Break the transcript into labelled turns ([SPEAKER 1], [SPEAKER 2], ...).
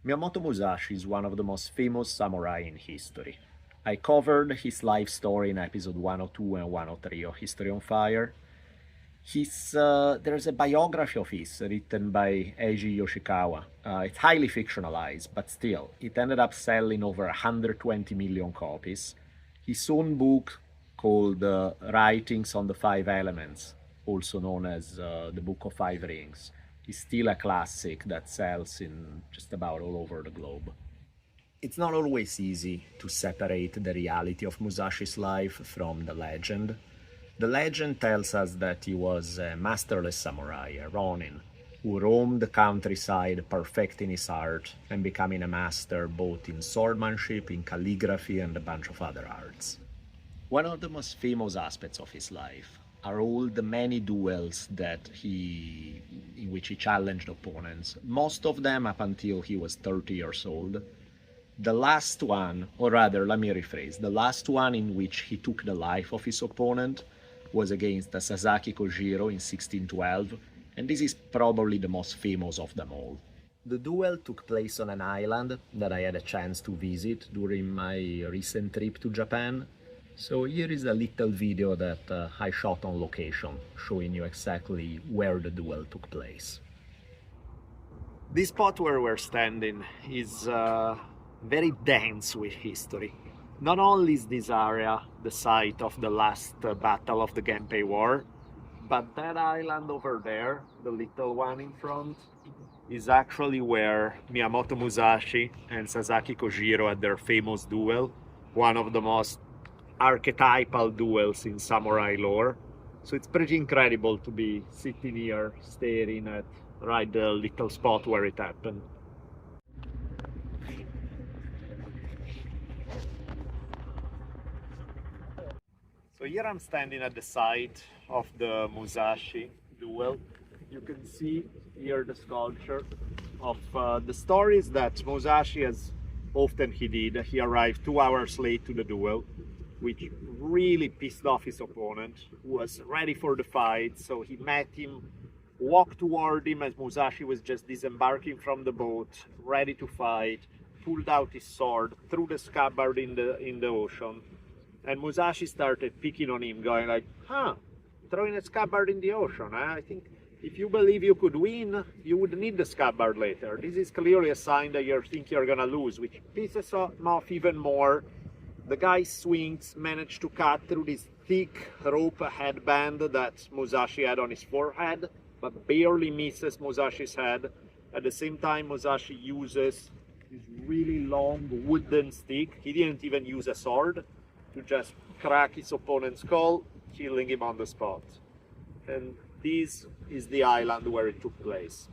[SPEAKER 1] Miyamoto Musashi is one of the most famous samurai in history. I covered his life story in episode 102 and 103 of History on Fire. There's a biography of his written by Eiji Yoshikawa. It's highly fictionalized, but still, it ended up selling over 120 million copies. His own book, called Writings on the Five Elements, also known as the Book of Five Rings, is still a classic that sells in just about all over the globe. It's not always easy to separate the reality of Musashi's life from the legend. The legend tells us that he was a masterless samurai, a ronin, who roamed the countryside perfecting his art and becoming a master both in swordsmanship, in calligraphy, and a bunch of other arts. One of the most famous aspects of his life are all the many duels in which he challenged opponents, most of them up until he was 30 years old. The last one, or rather, let me rephrase, the last one in which he took the life of his opponent was against the Sasaki in 1612, and this is probably the most famous of them all. The duel took place on an island that I had a chance to visit during my recent trip to Japan. So here is a little video that I shot on location, showing you exactly where the duel took place. This spot where we're standing is very dense with history. Not only is this area the site of the last battle of the Genpei War, but that island over there, the little one in front, is actually where Miyamoto Musashi and Sasaki had their famous duel, one of the most archetypal duels in samurai lore. So it's pretty incredible to be sitting here staring at right the little spot where it happened. So here I'm standing at the site of the Musashi duel. You can see here the sculpture of the stories that Musashi, as often he did, he arrived 2 hours late to the duel, which really pissed off his opponent, who was ready for the fight. So he met him, walked toward him as Musashi was just disembarking from the boat, ready to fight, pulled out his sword, threw the scabbard in the ocean, and Musashi started picking on him, going like, throwing a scabbard in the ocean, huh? I think if you believe you could win, you would need the scabbard later. This is clearly a sign that you think you're gonna lose, which pisses him off even more. The guy swings, managed to cut through this thick rope headband that Musashi had on his forehead, but barely misses Musashi's head. At the same time, Musashi uses this really long wooden stick. He didn't even use a sword, to just crack his opponent's skull, killing him on the spot. And this is the island where it took place.